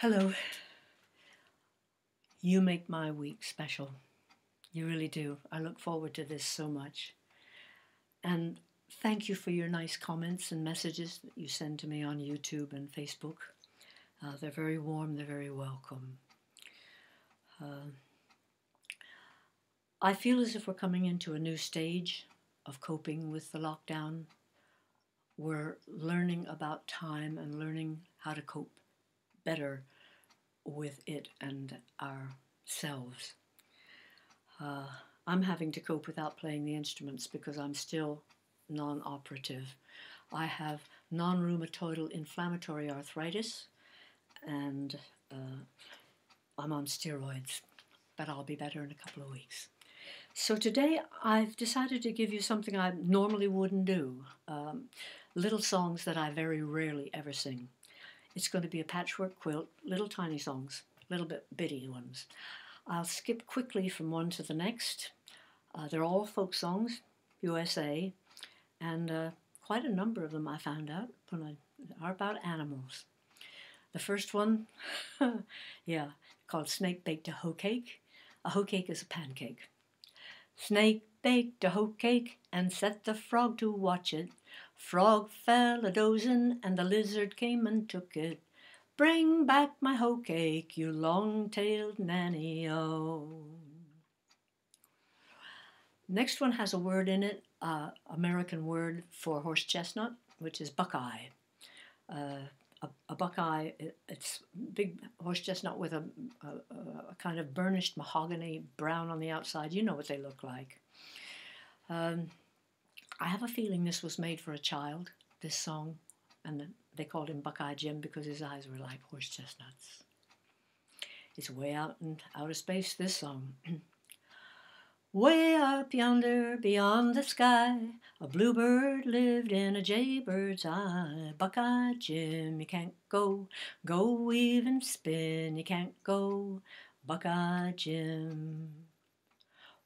Hello. You make my week special. You really do. I look forward to this so much. And thank you for your nice comments and messages that you send to me on YouTube and Facebook. They're very warm, they're very welcome. I feel as if we're coming into a new stage of coping with the lockdown. We're learning about time and learning how to cope better with it and ourselves. I'm having to cope without playing the instruments because I'm still non-operative. I have non-rheumatoidal inflammatory arthritis and I'm on steroids, but I'll be better in a couple of weeks. So today I've decided to give you something I normally wouldn't do, little songs that I very rarely ever sing. It's going to be a patchwork quilt, little tiny songs, little bitty ones. I'll skip quickly from one to the next. They're all folk songs, USA, and quite a number of them I found out are about animals. The first one, called Snake Baked a Hoe Cake. A hoe cake is a pancake. Snake baked a hoe cake and set the frog to watch it. Frog fell a-dozin' and the lizard came and took it. Bring back my hoe cake, you long-tailed nanny-o. Next one has a word in it, American word for horse chestnut, which is Buckeye. A Buckeye, it's big horse chestnut with a kind of burnished mahogany brown on the outside. You know what they look like. I have a feeling this was made for a child, this song, and they called him Buckeye Jim because his eyes were like horse chestnuts. It's way out in outer space, this song. Way up yonder, beyond the sky, a bluebird lived in a jaybird's eye. Buckeye Jim, you can't go weave and spin, you can't go, Buckeye Jim.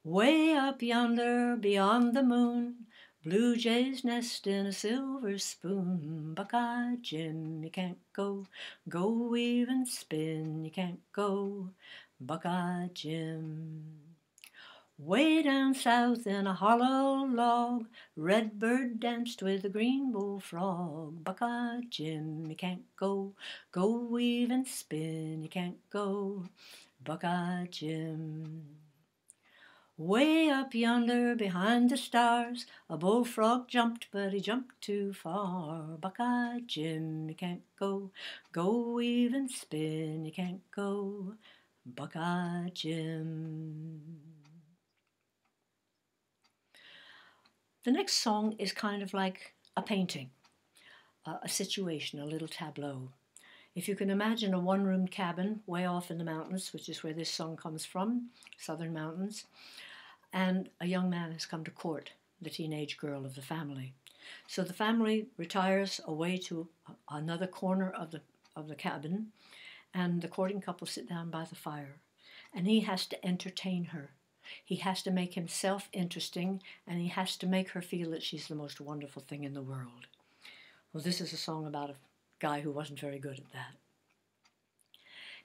Way up yonder, beyond the moon, blue jays nest in a silver spoon. Buckeye Jim, you can't go weave and spin, you can't go, Buckeye Jim. Way down south in a hollow log, redbird danced with a green bullfrog. Buckeye Jim, you can't go weave and spin, you can't go, Buckeye Jim. Way up yonder behind the stars, a bullfrog jumped, but he jumped too far. Buckeye Jim, you can't go weave and spin, you can't go, Buckeye Jim. The next song is kind of like a painting, a situation, a little tableau. If you can imagine a one-room cabin way off in the mountains, which is where this song comes from, southern mountains, and a young man has come to court the teenage girl of the family. So the family retires away to another corner of the cabin, and the courting couple sit down by the fire, and he has to entertain her. He has to make himself interesting, and he has to make her feel that she's the most wonderful thing in the world. Well, this is a song about a guy who wasn't very good at that.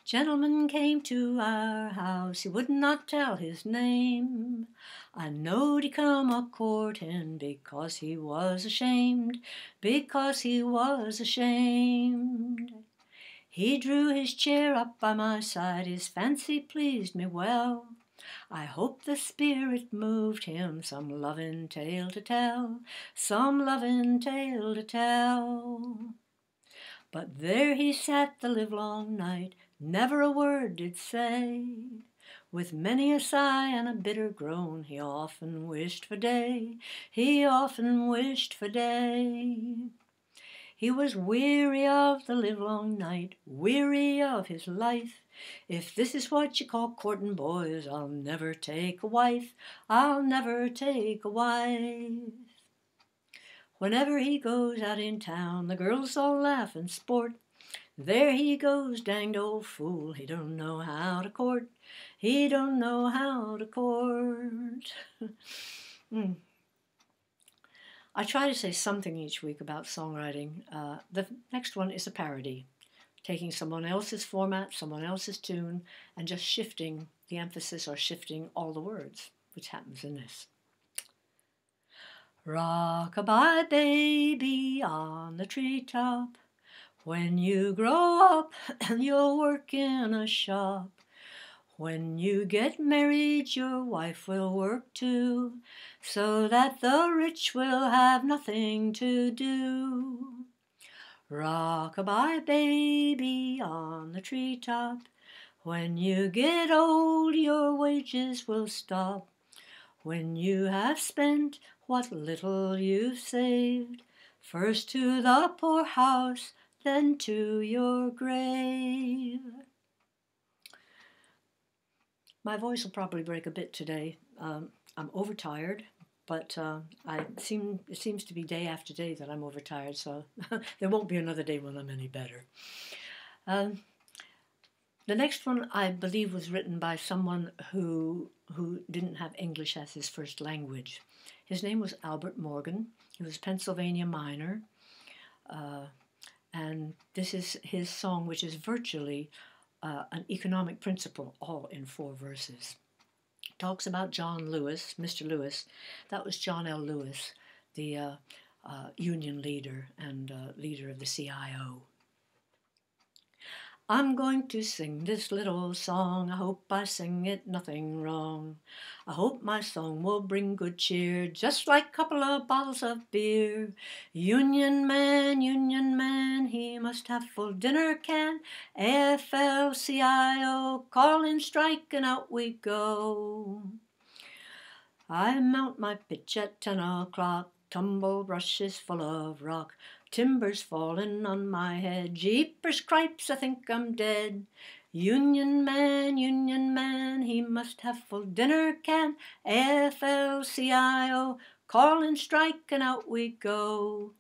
Gentleman came to our house, he would not tell his name. I knowed he come a-courtin' because he was ashamed, because he was ashamed. He drew his chair up by my side, his fancy pleased me well. I hope the spirit moved him some lovin' tale to tell, some lovin' tale to tell. But there he sat the livelong night, never a word did say. With many a sigh and a bitter groan, he often wished for day, he often wished for day. He was weary of the livelong night, weary of his life. If this is what you call courtin', boys, I'll never take a wife, I'll never take a wife. Whenever he goes out in town, the girls all laugh and sport. There he goes, danged old fool, he don't know how to court, he don't know how to court. I try to say something each week about songwriting. The next one is a parody. taking someone else's format, someone else's tune, and just shifting the emphasis or shifting all the words, which happens in this. Rock-a-bye baby on the treetop, when you grow up and you'll work in a shop. When you get married, your wife will work too, so that the rich will have nothing to do. Rock-a-bye baby on the treetop, when you get old, your wages will stop. When you have spent what little you've saved, first to the poorhouse, then to your grave. My voice will probably break a bit today. I'm overtired, but it seems to be day after day that I'm overtired, so there won't be another day when I'm any better. The next one, I believe, was written by someone who didn't have English as his first language. His name was Albert Morgan. He was a Pennsylvania miner, and this is his song, which is virtually an economic principle, all in 4 verses. It talks about John Lewis, Mr. Lewis. That was John L. Lewis, the union leader and leader of the CIO. I'm going to sing this little song. I hope I sing it nothing wrong. I hope my song will bring good cheer, just like a couple of bottles of beer. Union man, he must have full dinner can. AFL-CIO, calling strike, and out we go. I mount my pitch at 10 o'clock. Tumble brushes full of rock. Timber's falling on my head. Jeepers cripes, I think I'm dead. Union man, he must have full dinner can. AFL-CIO, calling strike, and out we go.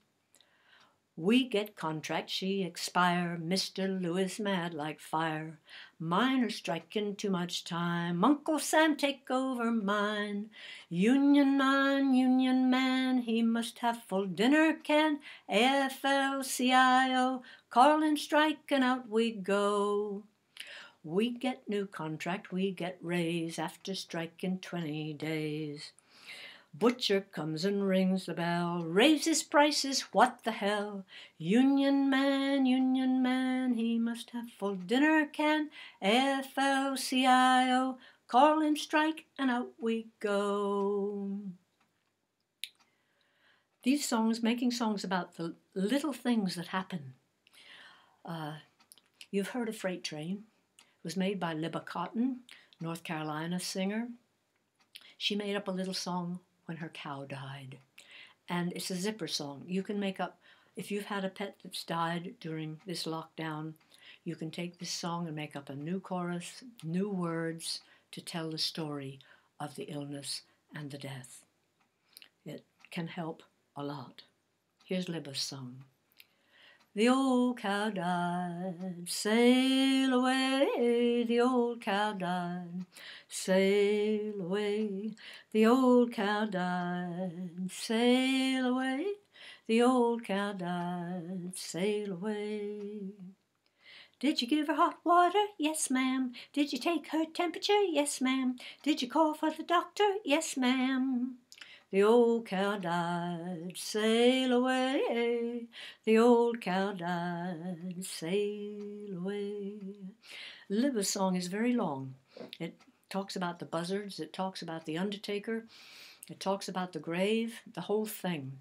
We get contract, she expire. Mr. Lewis mad like fire. Miners striking too much time. Uncle Sam take over mine. Union man, he must have full dinner can. AFL-CIO, calling strike, and out we go. We get new contract, we get raise after striking 20 days. Butcher comes and rings the bell, raises prices, what the hell? Union man, he must have full dinner can. AFL-CIO, call him strike, and out we go. These songs, making songs about the little things that happen. You've heard of Freight Train. It was made by Libba Courtin, North Carolina singer. She made up a little song when her cow died. And it's a zipper song. You can make up, if you've had a pet that's died during this lockdown, you can take this song and make up a new chorus, new words to tell the story of the illness and the death. It can help a lot. Here's Libba's song. The old cow died, sail away, the old cow died, sail away, the old cow died, sail away, the old cow died, sail away. Did you give her hot water? Yes, ma'am. Did you take her temperature? Yes, ma'am. Did you call for the doctor? Yes, ma'am. The old cow died, sail away. The old cow died, sail away. Libba's song is very long. It talks about the buzzards, it talks about the undertaker, it talks about the grave, the whole thing.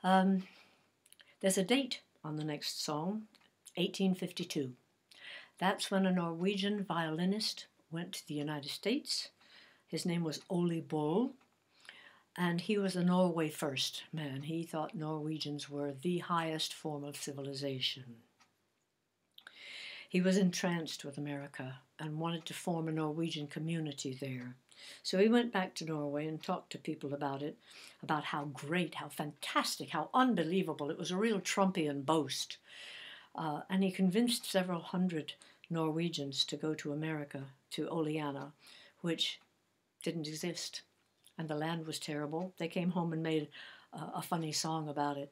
There's a date on the next song, 1852. That's when a Norwegian violinist went to the United States. His name was Olleh, and he was a Norway first man. He thought Norwegians were the highest form of civilization. He was entranced with America and wanted to form a Norwegian community there. So he went back to Norway and talked to people about it, about how great, how fantastic, how unbelievable. It was a real Trumpian boast. And he convinced several hundred Norwegians to go to America, to Olleh, which didn't exist. And the land was terrible. They came home and made a funny song about it.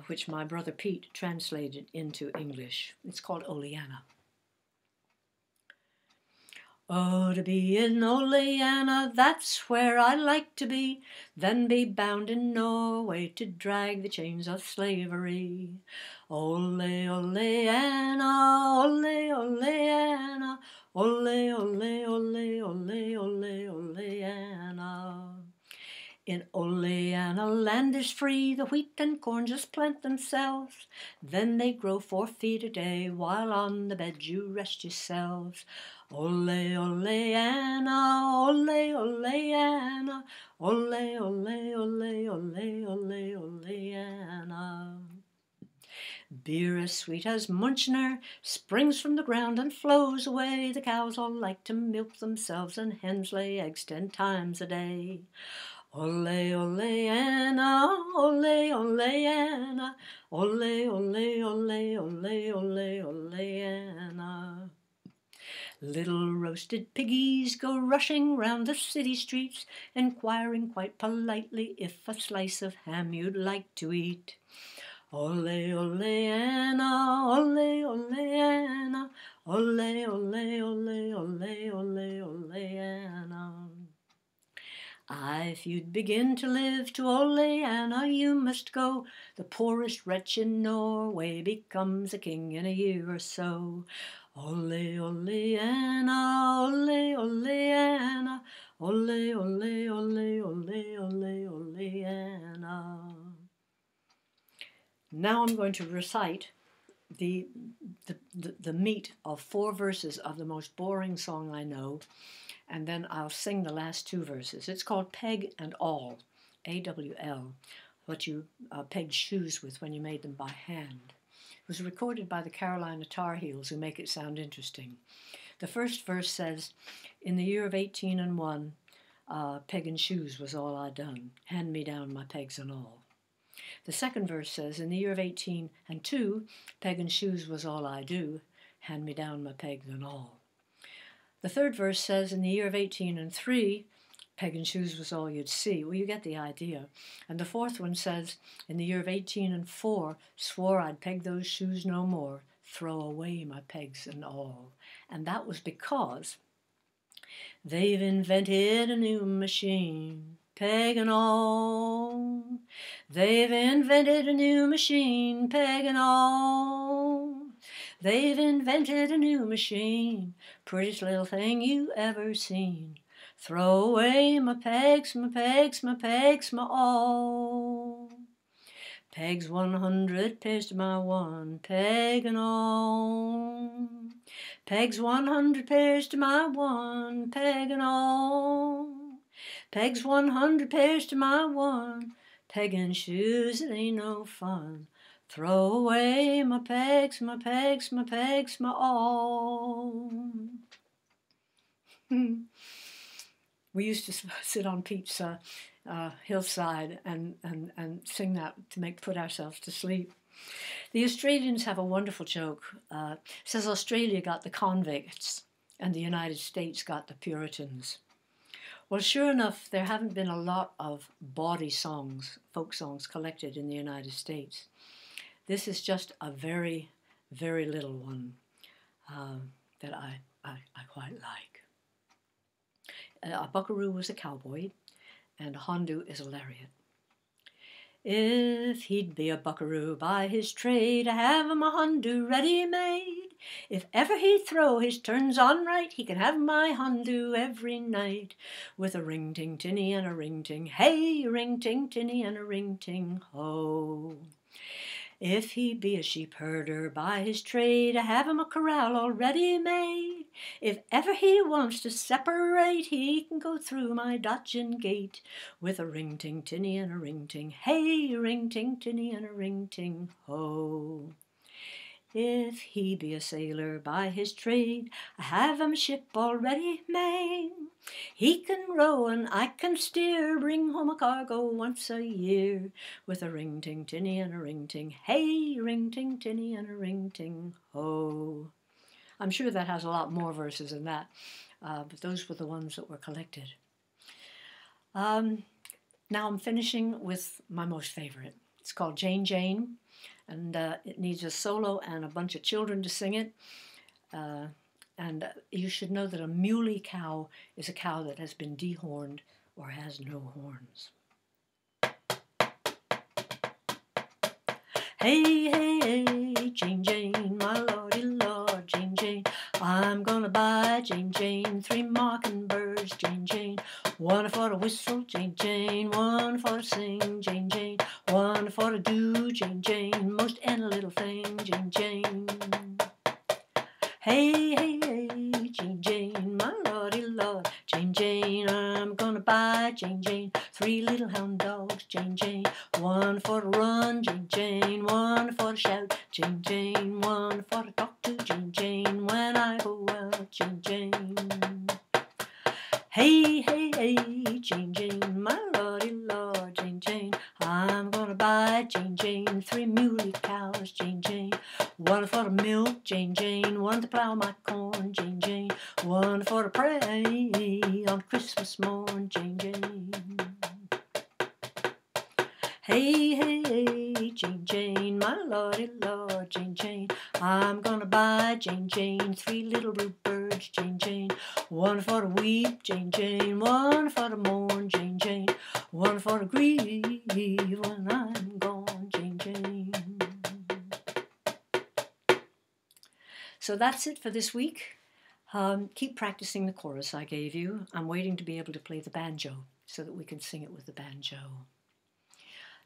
which my brother Pete translated into English. It's called Oleanna. Oh, to be in Oleanna, that's where I like to be, then be bound in Norway to drag the chains of slavery. Olleh, Oleanna, Olleh, Oleanna, Olleh, Olleh, Olleh, Olleh, Olleh, Oleanna. In Oleanna land is free, the wheat and corn just plant themselves. Then they grow 4 feet a day, while on the bed you rest yourselves. Olleh, Oleanna, Olleh, Oleanna, Olleh, Olleh, Olleh, Olleh, Olleh, Oleanna. Beer as sweet as Munchner springs from the ground and flows away. The cows all like to milk themselves, and hens lay eggs 10 times a day. Olleh, Oleanna, Olleh, Oleanna, Olleh, Olleh, Olleh, Olleh, Olleh, Oleanna. Little roasted piggies go rushing round the city streets, inquiring quite politely if a slice of ham you'd like to eat. Olleh, Oleanna, Olleh, Oleanna, Olleh, Olleh, Olleh, Olleh, Olleh, Oleanna. If you'd begin to live to Oleanna, you must go. The poorest wretch in Norway becomes a king in a year or so. Olleh, Oleanna, Olleh, Oleanna, Olleh, Olleh, Olleh, Olleh, Olleh, Oleanna. Now I'm going to recite the meat of 4 verses of the most boring song I know, and then I'll sing the last 2 verses. It's called Peg and Awl, A-W-L, what you pegged shoes with when you made them by hand. It was recorded by the Carolina Tar Heels, who make it sound interesting. The first verse says, in the year of 1801, pegging shoes was all I done. Hand me down my pegs and all. The second verse says, in the year of 1802, pegging shoes was all I do. Hand me down my pegs and all. The third verse says, in the year of 1803, pegging shoes was all you'd see. Well, you get the idea. And the fourth one says, in the year of 1804, swore I'd peg those shoes no more, throw away my pegs and all. And that was because they've invented a new machine, peg and all. They've invented a new machine, peg and all. They've invented a new machine, prettiest little thing you ever seen. Throw away my pegs, my pegs, my pegs, my all. Pegs 100 pairs to my 1 peg and all. Pegs 100 pairs to my 1 peg and all. Pegs 100 pairs to my 1 pegging shoes, it ain't no fun. Throw away my pegs, my pegs, my pegs, my all. We used to sit on Pete's hillside and sing that to put ourselves to sleep. The Australians have a wonderful joke. It says Australia got the convicts and the United States got the Puritans. Well, sure enough, there haven't been a lot of bawdy songs, folk songs, collected in the United States. This is just a very, very little one that I quite like. A buckaroo was a cowboy, and a hondo is a lariat. If he'd be a buckaroo by his trade, have him a hondo ready-made. If ever he throw his turns on right, he can have my hondo every night. With a ring-ting-tinny and a ring-ting, hey, ring-ting-tinny and a ring-ting, ho. If he be a sheep herder by his trade, have him a corral already made. If ever he wants to separate, he can go through my dodging gate. With a ring-ting-tinny and a ring-ting, hey, ring-ting-tinny and a ring-ting, ho. If he be a sailor by his trade, I have him a ship already made. He can row and I can steer, bring home a cargo once a year. With a ring-ting-tinny and a ring-ting, hey, ring-ting-tinny and a ring-ting, ho. I'm sure that has a lot more verses than that, but those were the ones that were collected. Now I'm finishing with my most favorite. It's called Jane Jane, and it needs a solo and a bunch of children to sing it. And you should know that a muley cow is a cow that has been dehorned or has no horns. Hey, hey, hey, Jane Jane, my lordy lord, Jane Jane, I'm gonna buy Jane Jane 3 mockingbirds, Jane Jane, 1 for to whistle, Jane Jane, 1 for to sing, Jane Jane, 1 for to do, Jane Jane, most any little thing, Jane Jane. Hey, hey, hey, Jane Jane, my lordy lord, Jane Jane, I'm gonna buy Jane Jane 3 little hound dogs, Jane Jane, 1 for to run, Jane Jane, 1 for to shout, Jane Jane, 1 for to talk to, Jane Jane, when I go out, Jane Jane. Hey, hey, hey, Jane Jane, my lordy lord, Jane Jane, I'm gonna buy Jane Jane 3 muley cows, Jane Jane, 1 for to milk, Jane Jane, 1 to plow my corn, Jane Jane, 1 for to pray on Christmas morn, Jane Jane. Hey, hey, hey, Jane Jane, my lordy lord, Jane Jane, I'm gonna buy Jane Jane 3 little bluebirds, Jane Jane, 1 for to weep, Jane Jane, 1 for to mourn, Jane Jane, 1 for to grieve when I'm gone, Jane Jane. So that's it for this week. Keep practicing the chorus I gave you. I'm waiting to be able to play the banjo so that we can sing it with the banjo.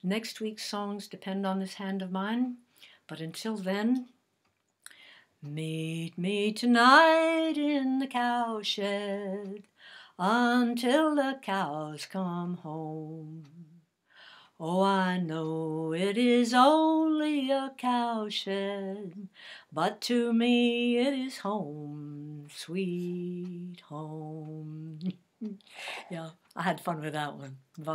Next week's songs depend on this hand of mine, but until then, meet me tonight in the cowshed until the cows come home. Oh, I know it is only a cowshed, but to me it is home, sweet home. Yeah, I had fun with that one. Bye.